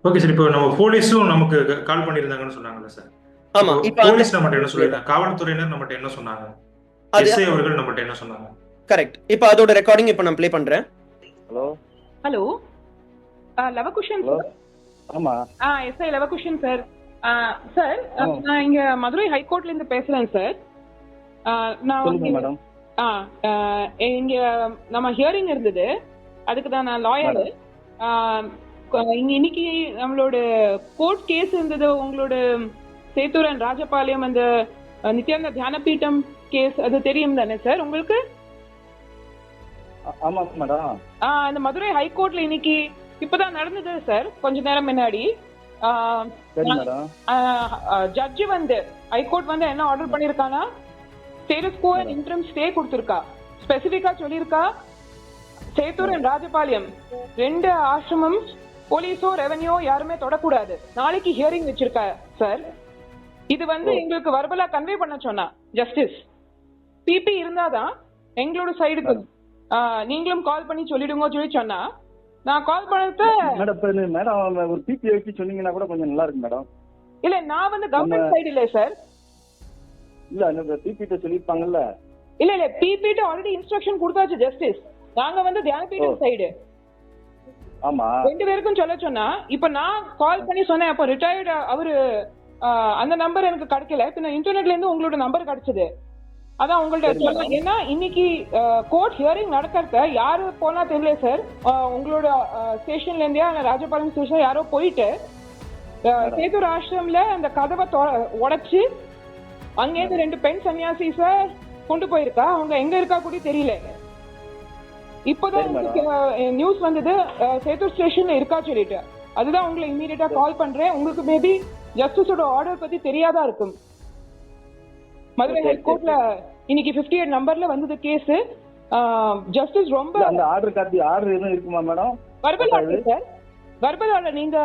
Okay sir. இப்போ நம்ம போலீஸும் நமக்கு கால் பண்ணியிருந்தாங்கன்னு சொன்னாங்கல்ல சார். ஆமா. இப்போ இப்ப அந்த போலீஸ் நம்மகிட்ட என்ன சொல்லியிருந்தாங்க, காவல்துறையினர் நம்மகிட்ட என்ன சொன்னாங்க, அது எஸ்ஐ அவர்கள் நம்மகிட்ட என்ன சொன்னாங்க? கரெக்ட். இப்ப அதோட ரெக்கார்டிங் இப்ப நான் ப்ளே பண்றேன். Hello hello Lavakushan hello. Sir. ஆமா எஸ்ஐ லவகுஷன் சார். சார் ஆமா. நான் இங்க மதுரை ஹைகோர்ட்ல இருந்து பேசுறேன் சார். நான் சொல்லுங்க வந்து- மேடம். இங்க நம்ம ஹியரிங் இருந்தது, அதுக்கு தான் நான் லாயர். இங்க இன்னைக்கு நம்மளோட கோர்ட் கேஸ் இருந்தது, உங்களோட சேத்தூர் அண்ட் ராஜபாளையம் அந்த நித்யானந்த தியானபீட்டம் கேஸ், அது தெரியும் தானே சார் உங்களுக்கு? ஆமா மேடம். அந்த மதுரை ஹைகோர்ட்ல இன்னைக்கு இப்பதான் நடந்தது சார், கொஞ்ச நேரம் முன்னாடி. சரி மேடம். ஜட்ஜி வந்து ஹைகோர்ட் வந்து என்ன ஆர்டர் பண்ணிருக்கானா, status quo and interim stay கொடுத்திருக்கா. ஸ்பெசிபிக்கா சொல்லிருக்கா, சேத்தூர் அண்ட் ராஜபாளையம் ரெண்டு ஆசிரமம் போலீஸோ ரெவன்யூ யாருமே தொடக்கூடாது. நாளைக்கு ஹியரிங் வச்சிருக்கா சார். இது வந்து எங்களுக்கு வர்பலா கன்வே பண்ண சொன்னா ஜஸ்டிஸ். பிபி இருந்தாதான் எங்களோட சைடுக்கு நீங்களும் கால் பண்ணி சொல்லிடுங்க சொல்லி சொன்னா, நான் கால் பண்ணது. மேடம் ஒரு பிபி வச்சு சொன்னீங்கன்னா கூட கொஞ்சம் நல்லா இருக்கு மேடம். இல்ல, நான் வந்து கவர்மெண்ட் சைடு இல்ல சார். இல்ல பிபி சொல்லிருப்பாங்கல்ல. இல்ல பிபிட்ட ஆல்ரெடி இன்ஸ்ட்ரக்ஷன் கொடுத்தாச்சு ஜஸ்டிஸ். நாங்க வந்து தியானபீடம் சைடு ஆமா ரெண்டு பேருக்கும் சொல்ல சொன்னா. இப்ப நான் கால் பண்ணி சொன்னேன், அப்போ ரிட்டையர்டு அவரு அந்த நம்பர் எனக்கு கிடைக்கல. இப்ப நான் இன்டர்நெட்ல இருந்து உங்களோட நம்பர் கிடைச்சது, அதான் உங்கள்ட்ட சொன்னேன். ஏன்னா இன்னைக்கு கோர்ட் ஹியரிங் நடக்கிறத யாரு போனா தெரியல சார். உங்களோட ஸ்டேஷன்ல இருந்தே ராஜபாளையம் ஸ்டேஷன் யாரோ போயிட்டு சேதூர் ஆசிரம்ல அந்த கதவை உடைச்சு அங்கேருந்து ரெண்டு பெண் சன்னியாசிஸ கொண்டு போயிருக்கா. அவங்க எங்க இருக்கா கூட தெரியல. இப்பதான் நியூஸ் வந்தது சேத்தூர் ஸ்டேஷன்ல இருக்கா சொல்லிட்டு. அதுதான் உங்களை இமீடியட்டா கால் பண்றேன். உங்களுக்கு மேபி ஜஸ்டிஸோட ஆர்டர் பத்தி தெரியாதா இருக்கும். மதுரை ஹைகோர்ட்ல இன்னைக்கு 58 நம்பர்ல வந்தது கேஸ். ஜஸ்டிஸ் ரொம்ப அந்த ஆர்டர் காப்பி ஆர்டர் எதுவும் இருக்குமா madam? Verbal order sir. Verbal order நீங்க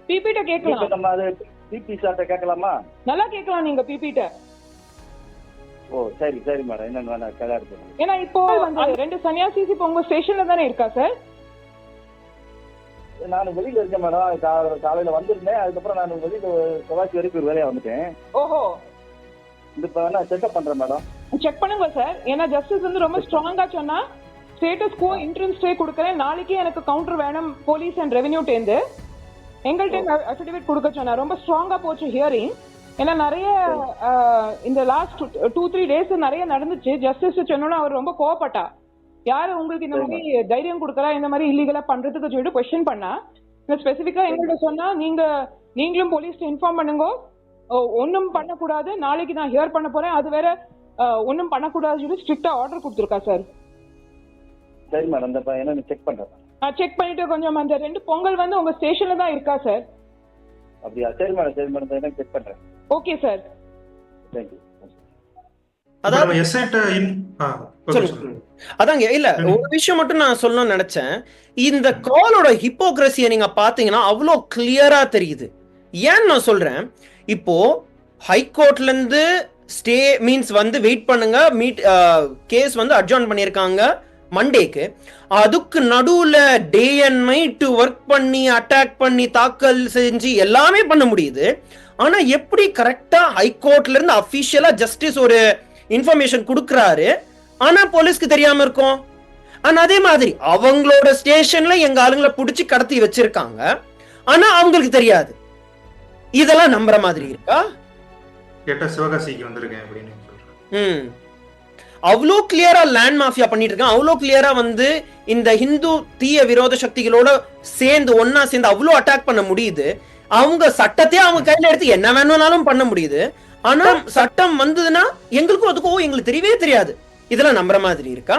பிபிட்ட கேட்கலாம். நம்ம அது பிபி சார்ட்ட கேட்கலாமா? நல்லா கேட்கலாம் நீங்க பிபிட்ட. ஓ சரி சரி மேடம். என்னன்னு வேணா கேட்க. ஏன்னா இப்போ வந்து ரெண்டு சன்னியாசிஸ் இப்போ உங்க ஸ்டேஷன்ல தானே இருக்கா சார்? நான் வெளியில இருக்கேன் மேடம். காலையில வந்திருந்தேன். அதுக்கப்புறம் நான் வெளியில செவ்வாய்க்கு வரைக்கும் ஒரு வேலையா வந்துட்டேன். ஓஹோ. இப்ப வேணா செக்அப் பண்றேன் மேடம். செக் பண்ணுங்க சார். ஏன்னா ஜஸ்டிஸ் வந்து ரொம்ப ஸ்ட்ராங்கா சொன்னா, ஸ்டேட்டஸ் கோ இன்டரிம் ஸ்டே கொடுக்கறேன், நாளைக்கே எனக்கு கவுண்டர் வேணும் போலீஸ் அண்ட் ரெவென்யூ டேந்து எங்கள்கிட்ட அஃபிடவிட் கொடுக்க சொன்னா. ரொம்ப ஸ்ட்ராங்கா போச்சு ஹியரிங். ஏன்னா நிறைய இந்த லாஸ்ட் 2-3 டேஸ் நிறைய நடந்துச்சு. ஜஸ்டிஸ் சொன்னோன்னா அவர் ரொம்ப கோவப்பட்டா. யாரு உங்களுக்கு இந்த மாதிரி தைரியம் கொடுக்கறா இந்த மாதிரி இல்லீகலா பண்றதுக்கு சொல்லிட்டு கொஸ்டின் பண்ணா. ஸ்பெசிபிக்கா எங்கள்கிட்ட சொன்னா, நீங்களும் போலீஸ் இன்ஃபார்ம் பண்ணுங்க, ஒன்னும் பண்ணக்கூடாது, நாளைக்கு நான் ஹியர் பண்ண போறேன், அது வேற ஒன்னும் பண்ணக்கூடாது சொல்லி ஸ்ட்ரிக்டா ஆர்டர் கொடுத்துருக்கா சார். சரி மேடம். இந்த என்ன செக் பண்றேன். செக் பண்ணிட்டு கொஞ்சம் அந்த ரெண்டு பொங்கல் வந்து உங்க ஸ்டேஷன்ல தான் இருக்கா சார். அப்படியா? சரி மேடம் சரி மேடம். என்ன செக் பண்றேன். Okay sir. தேங்க்யூ. அதாங்க. இல்ல ஒரு விஷயம் மட்டும் நான் சொல்லணும்னு நினைச்சேன். இந்த காலோட ஹிப்போக்ரஸியை நீங்க பாத்தீங்கன்னா அவ்வளோ கிளியரா தெரியுது. ஏன்னு நான் சொல்றேன், இப்போ ஹைகோர்ட்ல இருந்து ஸ்டே மீன்ஸ் வந்து வெயிட் பண்ணுங்க, கேஸ் வந்து அட்ஜார்ன் பண்ணியிருக்காங்க மண்டேக்கு. அதுக்கு நடுவுல டே அண்ட் நைட் ஒர்க் பண்ணி அட்டாக் பண்ணி தாக்கல் செஞ்சு எல்லாமே பண்ண முடியுது. ஆனா எப்படி கரெக்டா ஹைகோர்ட்ல இருந்து அபிஷியலா ஜஸ்டிஸ் ஒரு இன்ஃபர்மேஷன் கொடுக்கறாரு, ஆனா போலீஸ்க்கு தெரியாம இருக்கும். ஆனா அதே மாதிரி அவங்களோட ஸ்டேஷன்ல எங்க ஆளுங்களை புடிச்சு கடத்தி வச்சிருக்காங்க, ஆனா அவங்களுக்கு தெரியாது. இதெல்லாம் நம்புற மாதிரி இருக்கா? கேட்டா சிவகாசிக்கு வந்திருக்கேன் அப்படின்னு சொல்றேன். அவ்வளோ கிளியரா லேண்ட் மாஃபியா பண்ணிட்டு இருக்கான். அவ்வளோ கிளியரா வந்து இந்த ஹிந்து தீய விரோத சக்திகளோட ஒன்னா சேர்ந்து அவ்வளோ அட்டாக் பண்ண முடியுது. அவங்க சட்டத்தையே அவங்க கையில எடுத்து என்ன வேணும்னாலும் பண்ண முடியுது. ஆனா சட்டம் வந்ததுன்னா எங்களுக்கும் அதுக்கும் எங்களுக்கு தெரியவே தெரியாது. இதெல்லாம் நம்புற மாதிரி இருக்கா?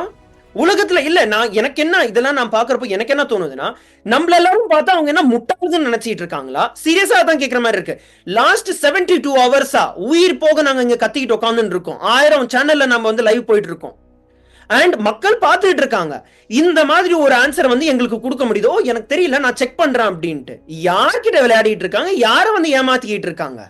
உலகத்துல இல்ல. எனக்கு என்ன இதெல்லாம் நான் பாக்குறப்போ எனக்கு என்ன தோணுதுன்னா, நம்மள எல்லாரும் பார்த்தா அவங்க என்ன முட்டாள்னு நினைச்சிட்டு இருக்காங்களா? சீரியஸா தான் கேட்கிற மாதிரி இருக்கு. லாஸ்ட் 72 ஹவர்ஸா உயிர் போக நாங்க இங்க கத்திக்கிட்டு உட்காந்துட்டு இருக்கோம். 1000 சேனல்ல நம்ம வந்து லைவ் போயிட்டு இருக்கோம். அண்ட் மக்கள் பார்த்துட்டு இருக்காங்க. இந்த மாதிரி ஒரு ஆன்சர் வந்து எங்களுக்கு கொடுக்க முடியுதோ எனக்கு தெரியல, நான் செக் பண்றேன் அப்படின்ட்டு யார்கிட்ட விளையாடிட்டு இருக்காங்க, யாரை வந்து ஏமாத்திக்கிட்டு இருக்காங்க?